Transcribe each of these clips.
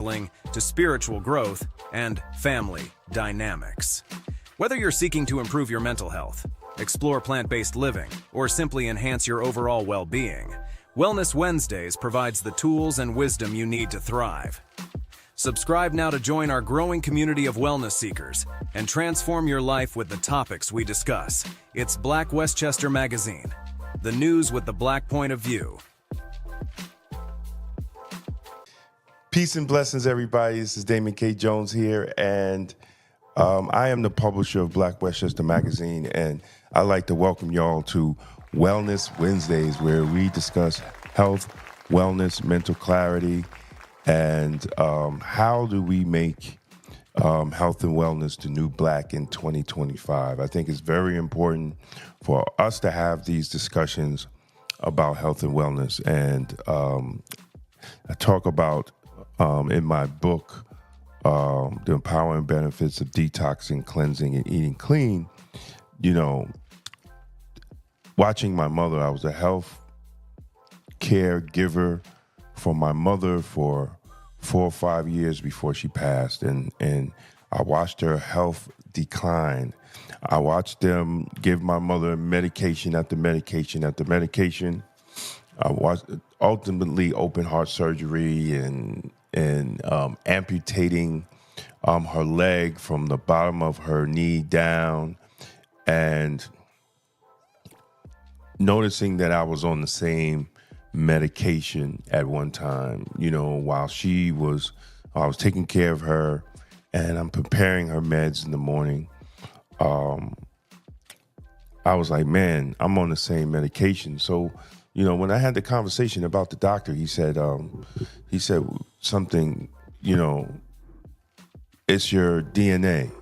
to spiritual growth and family dynamics. Whether you're seeking to improve your mental health, explore plant-based living, or simply enhance your overall well-being, Wellness Wednesdays provides the tools and wisdom you need to thrive. Subscribe now to join our growing community of wellness seekers and transform your life with the topics we discuss. It's Black Westchester Magazine, the news with the Black point of view. Peace and blessings, everybody. This is Damon K. Jones here, and I am the publisher of Black Westchester Magazine, and I'd like to welcome y'all to Wellness Wednesdays, where we discuss health, wellness, mental clarity, and how do we make health and wellness the new black in 2025. I think it's very important for us to have these discussions about health and wellness, and I talk about in my book, The Empowering Benefits of Detoxing, Cleansing, and Eating Clean. You know, watching my mother, I was a health caregiver for my mother for 4 or 5 years before she passed, and I watched her health decline. I watched them give my mother medication after medication after medication. I watched ultimately open heart surgery and amputating her leg from the bottom of her knee down, and noticing that I was on the same medication at one time, you know, while I was taking care of her and I'm preparing her meds in the morning. I was like, man, I'm on the same medication. So, you know, when I had the conversation about the doctor, he said something, you know, it's your DNA,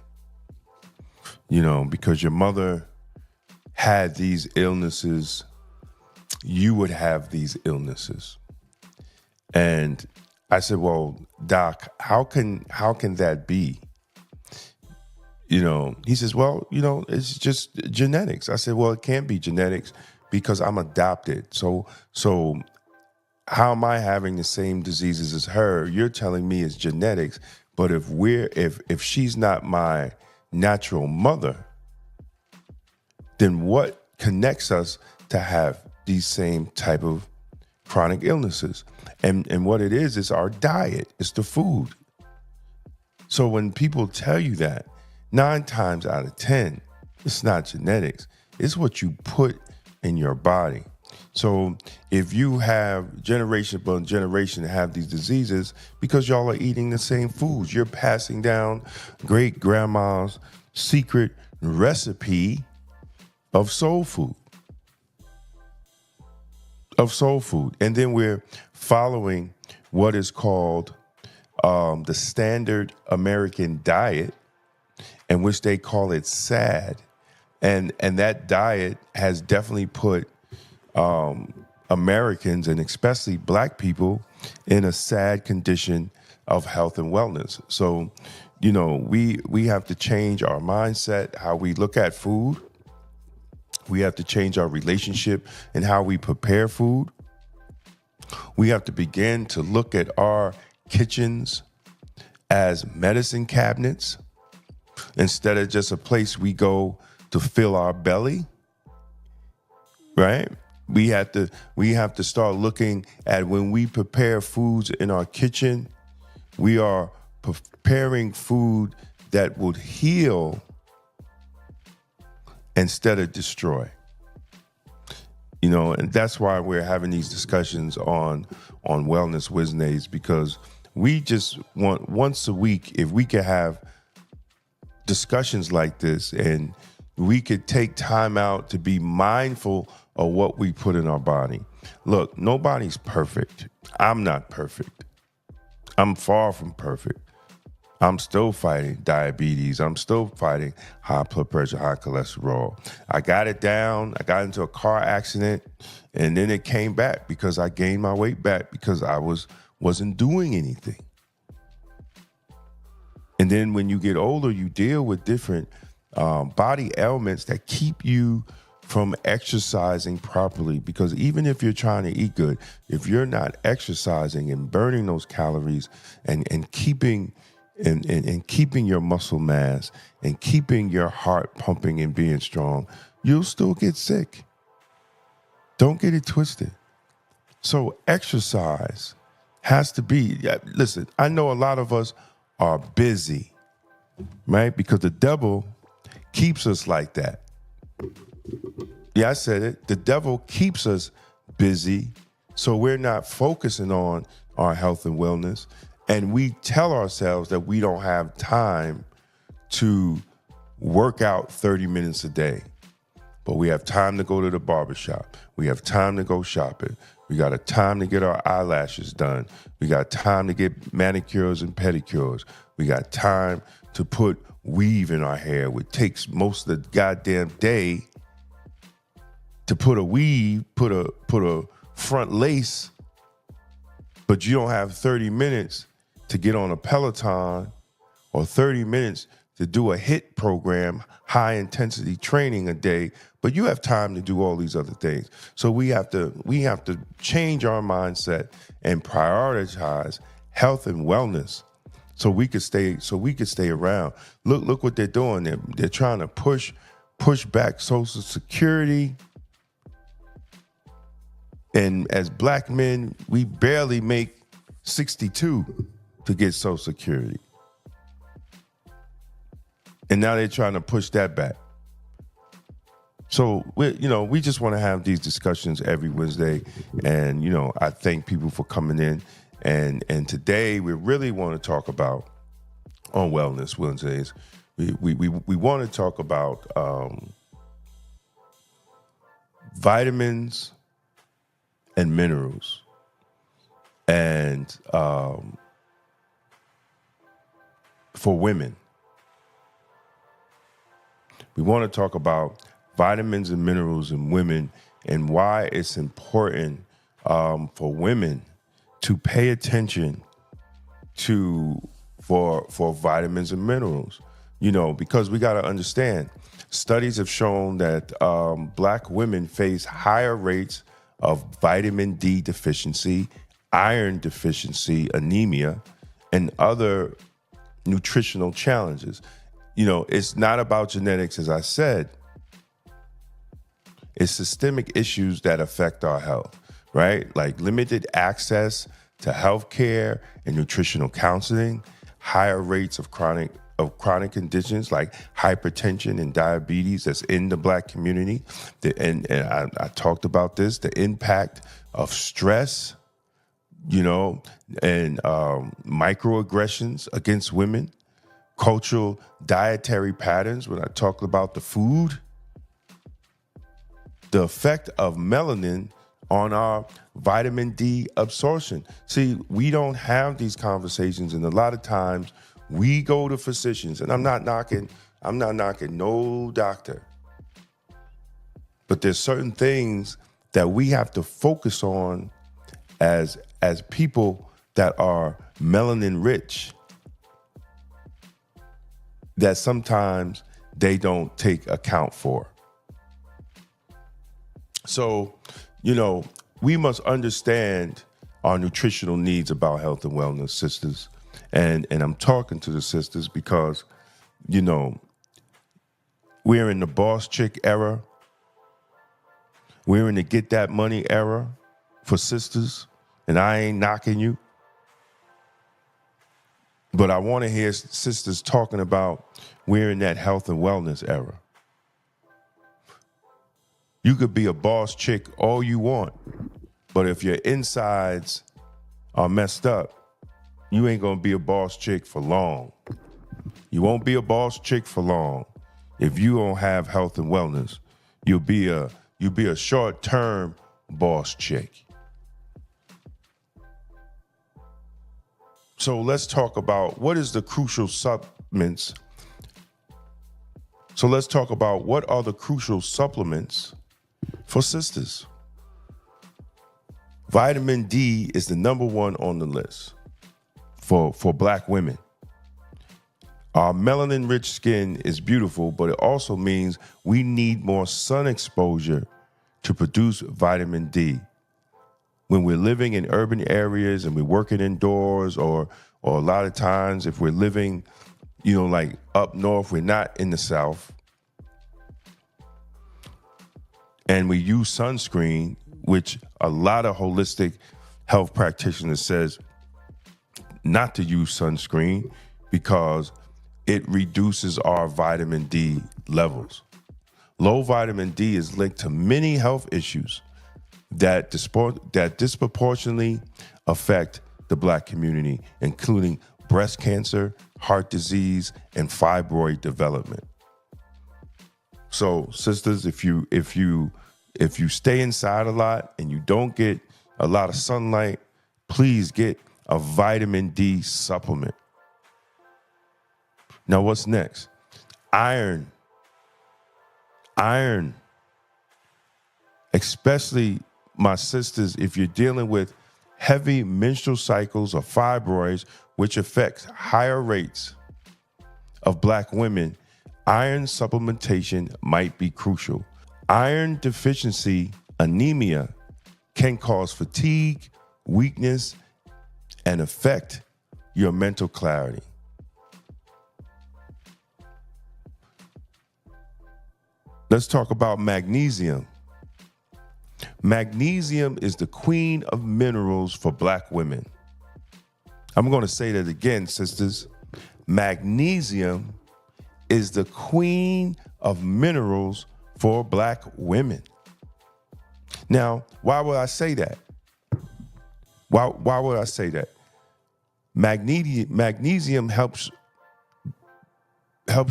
you know, because your mother had these illnesses, you would have these illnesses. And I said, well, doc, how can that be? You know, he says, well, you know, it's just genetics. I said, well, it can't be genetics because I'm adopted. So how am I having the same diseases as her? You're telling me it's genetics, but if she's not my natural mother, then what connects us to have these same type of chronic illnesses? And what it is our diet, it's the food. So when people tell you that, 9 times out of 10, it's not genetics. It's what you put in your body. So if you have generation upon generation have these diseases because y'all are eating the same foods, you're passing down great grandma's secret recipe of soul food. And then we're following what is called the standard American diet, in which they call it SAD. And that diet has definitely put Americans, and especially Black people, in a sad condition of health and wellness. So, you know, we have to change our mindset, how we look at food. We have to change our relationship and how we prepare food. We have to begin to look at our kitchens as medicine cabinets instead of just a place we go to fill our belly, right? We have to start looking at when we prepare foods in our kitchen, we are preparing food that would heal instead of destroy. You know, and that's why we're having these discussions on Wellness Wednesdays, because we just want once a week, if we could have discussions like this and we could take time out to be mindful of what we put in our body. Look, nobody's perfect. I'm not perfect. I'm far from perfect. I'm still fighting diabetes. I'm still fighting high blood pressure, high cholesterol. I got it down. I got into a car accident, and then it came back because I gained my weight back because I wasn't doing anything. And then when you get older, you deal with different body ailments that keep you from exercising properly, because even if you're trying to eat good, if you're not exercising and burning those calories and keeping and keeping your muscle mass and keeping your heart pumping and being strong, you'll still get sick. Don't get it twisted. So exercise has to be, listen, I know a lot of us are busy, right? Because the devil keeps us like that. Yeah, I said it. The devil keeps us busy, so we're not focusing on our health and wellness. And we tell ourselves that we don't have time to work out 30 minutes a day. But we have time to go to the barbershop. We have time to go shopping. We got a time to get our eyelashes done. We got time to get manicures and pedicures. We got time to put weave in our hair, which takes most of the goddamn day to put a weave, put a front lace, but you don't have 30 minutes to get on a Peloton or 30 minutes to do a HIIT program, high intensity training a day, but you have time to do all these other things. So we have to change our mindset and prioritize health and wellness so we could stay around. Look what they're doing. They're trying to push back Social Security. And as black men, we barely make 62 to get Social Security. And now they're trying to push that back. So we just want to have these discussions every Wednesday. And, I thank people for coming in. And today we really want to talk about, on Wellness Wednesdays, we want to talk about vitamins and minerals. And for women, we want to talk about vitamins and minerals in women and why it's important for women to pay attention for vitamins and minerals. Because we got to understand, studies have shown that black women face higher rates of vitamin D deficiency, iron deficiency, anemia, and other nutritional challenges. It's not about genetics, as I said. It's systemic issues that affect our health, right? Like limited access to healthcare and nutritional counseling, higher rates of chronic conditions like hypertension and diabetes that's in the black community. And I talked about this, the impact of stress, and microaggressions against women, cultural dietary patterns when I talked about the food, the effect of melanin on our vitamin D absorption. See, we don't have these conversations, and a lot of times we go to physicians, and I'm not knocking no doctor, but there's certain things that we have to focus on as people that are melanin rich, that sometimes they don't take account for. So, we must understand our nutritional needs about health and wellness, sisters. And I'm talking to the sisters because, we're in the boss chick era. We're in the get that money era for sisters. And I ain't knocking you. But I want to hear sisters talking about we're in that health and wellness era. You could be a boss chick all you want, but if your insides are messed up, you ain't gonna be a boss chick for long. You won't be a boss chick for long if you don't have health and wellness. You'll be a short-term boss chick. So let's talk about what is the crucial supplements. So let's talk about what are the crucial supplements for sisters. Vitamin D is the number one on the list for black women. Our melanin-rich skin is beautiful, but it also means we need more sun exposure to produce vitamin D. When we're living in urban areas and we're working indoors, or a lot of times if we're living, like up north, we're not in the South, and we use sunscreen, which a lot of holistic health practitioners says not to use sunscreen because it reduces our vitamin D levels. Low vitamin D is linked to many health issues that disproportionately affect the Black community, including breast cancer, heart disease, and fibroid development. So, sisters, if you stay inside a lot and you don't get a lot of sunlight, please get a vitamin D supplement. Now, what's next? Iron. Especially my sisters, if you're dealing with heavy menstrual cycles or fibroids, which affects higher rates of Black women, iron supplementation might be crucial. Iron deficiency anemia can cause fatigue, weakness, and affect your mental clarity. Let's talk about magnesium. Magnesium is the queen of minerals for Black women. I'm going to say that again, sisters. Magnesium is the queen of minerals for Black women. Now, why would I say that? Why would I say that? Magnesium helps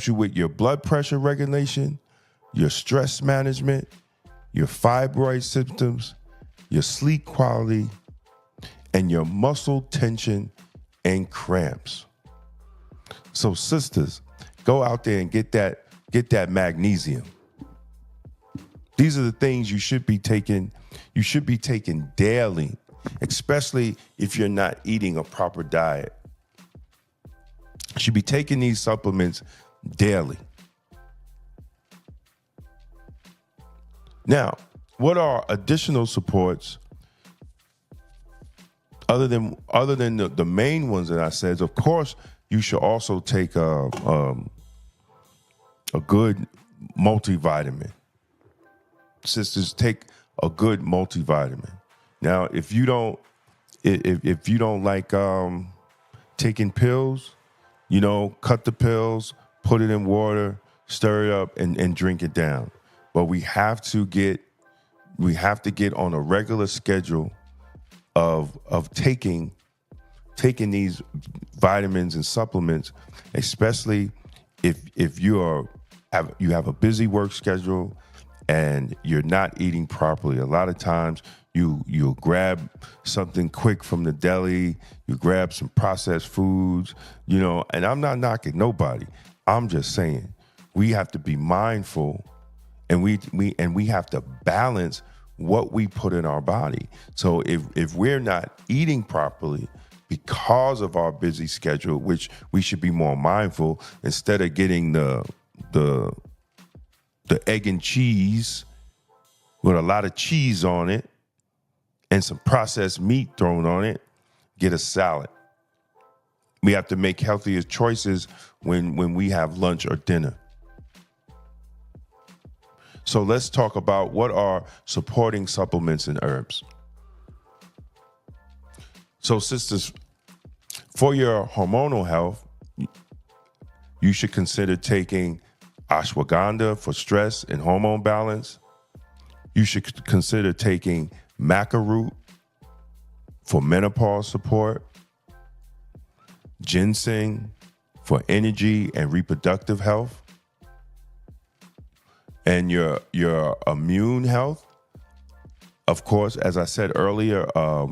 you with your blood pressure regulation, your stress management, your fibroid symptoms, your sleep quality, and your muscle tension and cramps. So sisters, go out there and get that magnesium. These are the things you should be taking. You should be taking daily, especially if you're not eating a proper diet. You should be taking these supplements daily. Now, what are additional supports other than the main ones that I said? Of course, you should also take a good multivitamin. Sisters, take a good multivitamin. Now, if you don't like taking pills, cut the pills, put it in water, stir it up, and drink it down. But we have to get on a regular schedule of taking these vitamins and supplements, especially if you have a busy work schedule and you're not eating properly. A lot of times you'll grab something quick from the deli, you grab some processed foods, and I'm not knocking nobody. I'm just saying we have to be mindful. And we have to balance what we put in our body. So if we're not eating properly because of our busy schedule, which we should be more mindful, instead of getting the egg and cheese with a lot of cheese on it and some processed meat thrown on it, get a salad. We have to make healthier choices when we have lunch or dinner. So let's talk about what are supporting supplements and herbs. So sisters, for your hormonal health, you should consider taking ashwagandha for stress and hormone balance. You should consider taking maca root for menopause support, ginseng for energy and reproductive health, and your immune health. Of course, as I said earlier, a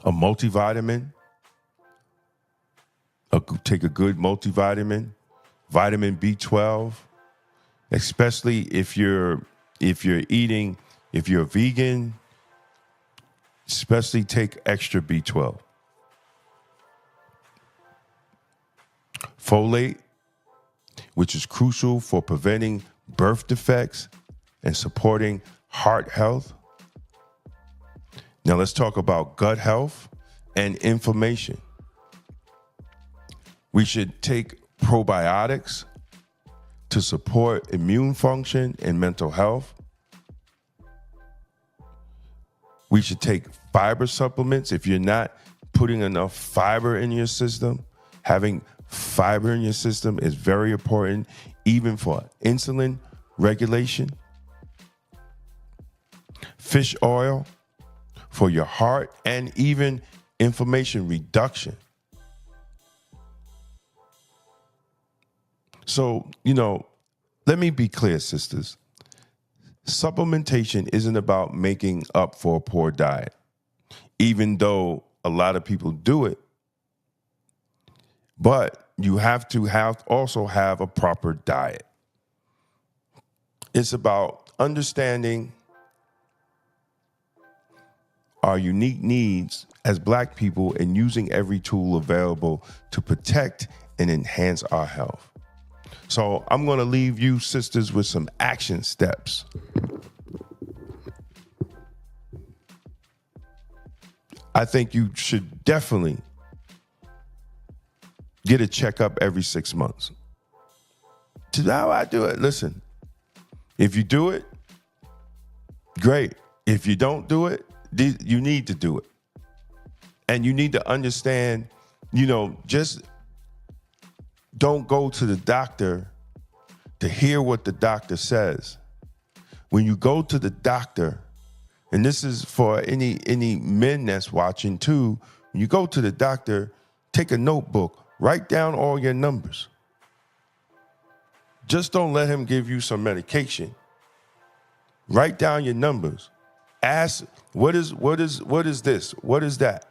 multivitamin. Take a good multivitamin, vitamin B12, especially if you're vegan, especially take extra B12. folate, which is crucial for preventing birth defects and supporting heart health. Now let's talk about gut health and inflammation. We should take probiotics to support immune function and mental health. We should take fiber supplements. If you're not putting enough fiber in your system, having fiber in your system is very important, even for insulin regulation. Fish oil for your heart and even inflammation reduction. So, let me be clear, sisters. Supplementation isn't about making up for a poor diet, even though a lot of people do it. But you have to also have a proper diet. It's about understanding our unique needs as Black people and using every tool available to protect and enhance our health. So I'm going to leave you, sisters, with some action steps. I think you should definitely get a checkup every 6 months. To how I do it, listen, if you do it, great. If you don't do it, you need to do it. And you need to understand, just don't go to the doctor to hear what the doctor says. When you go to the doctor, and this is for any men that's watching too, when you go to the doctor, take a notebook, write down all your numbers. Just don't let him give you some medication. Write down your numbers. Ask, what is this? What is that?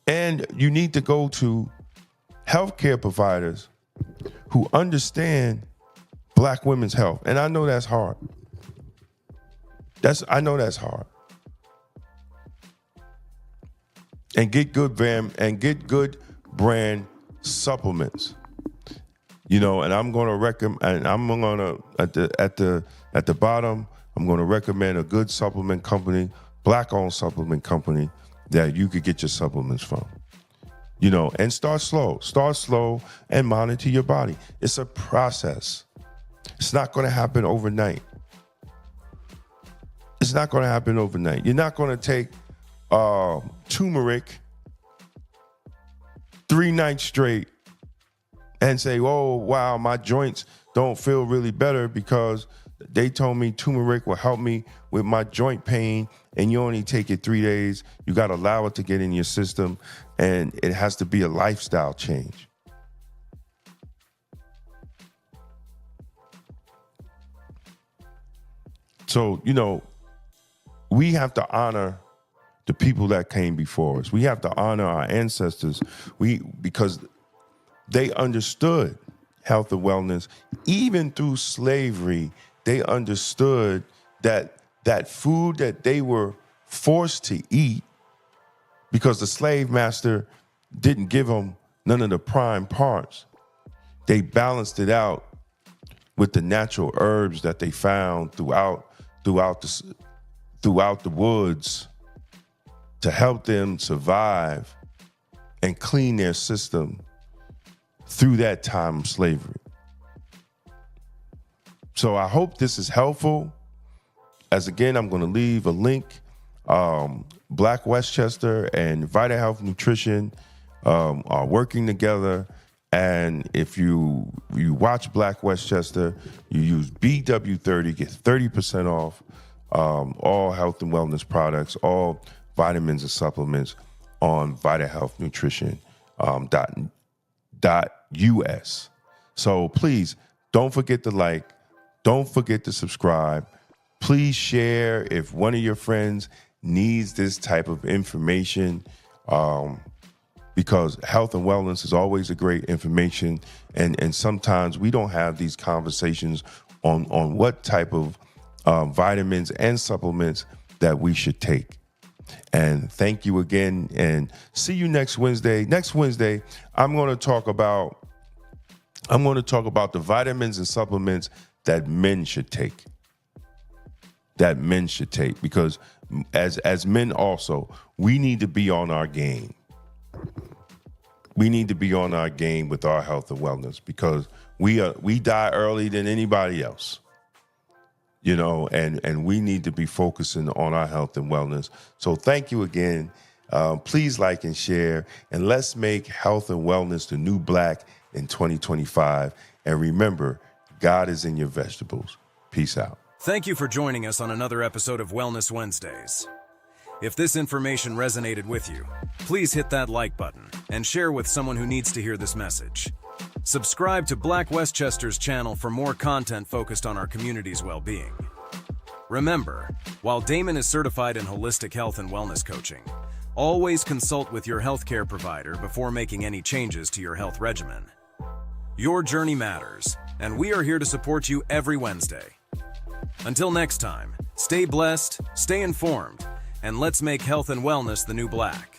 And you need to go to healthcare providers who understand Black women's health. And I know that's hard. I know that's hard. And get good brand supplements. And I'm going to recommend, and I'm going to at the bottom, I'm going to recommend a good supplement company, Black-owned supplement company that you could get your supplements from. And start slow and monitor your body. It's a process. It's not going to happen overnight. You're not going to take turmeric 3 nights straight and say, oh, wow, my joints don't feel really better because they told me turmeric will help me with my joint pain, and you only take it 3 days. You got to allow it to get in your system, and it has to be a lifestyle change. So, we have to honor the people that came before us. We have to honor our ancestors because they understood health and wellness. Even through slavery, they understood that food that they were forced to eat, because the slave master didn't give them none of the prime parts, they balanced it out with the natural herbs that they found throughout the woods to help them survive and clean their system through that time of slavery. So I hope this is helpful. As again, I'm going to leave a link. Black Westchester and Vita Health Nutrition are working together. And if you watch Black Westchester, you use BW30, get 30% off all health and wellness products, all vitamins and supplements on Vita Health Nutrition .us. So please don't forget to like, don't forget to subscribe. Please share if one of your friends needs this type of information, because health and wellness is always a great information. And sometimes we don't have these conversations on what type of vitamins and supplements that we should take. And thank you again, and see you next Wednesday. Next Wednesday, I'm going to talk about the vitamins and supplements that men should take. Because as men also, we need to be on our game. We need to be on our game with our health and wellness, because we die early than anybody else. And we need to be focusing on our health and wellness. So thank you again. Please like and share, and let's make health and wellness the new black in 2025. And remember, God is in your vegetables. Peace out. Thank you for joining us on another episode of Wellness Wednesdays. If this information resonated with you, please hit that like button and share with someone who needs to hear this message. Subscribe to Black Westchester's channel for more content focused on our community's well-being. Remember, while Damon is certified in holistic health and wellness coaching, always consult with your healthcare provider before making any changes to your health regimen. Your journey matters, and we are here to support you every Wednesday. Until next time, stay blessed, stay informed, and let's make health and wellness the new black.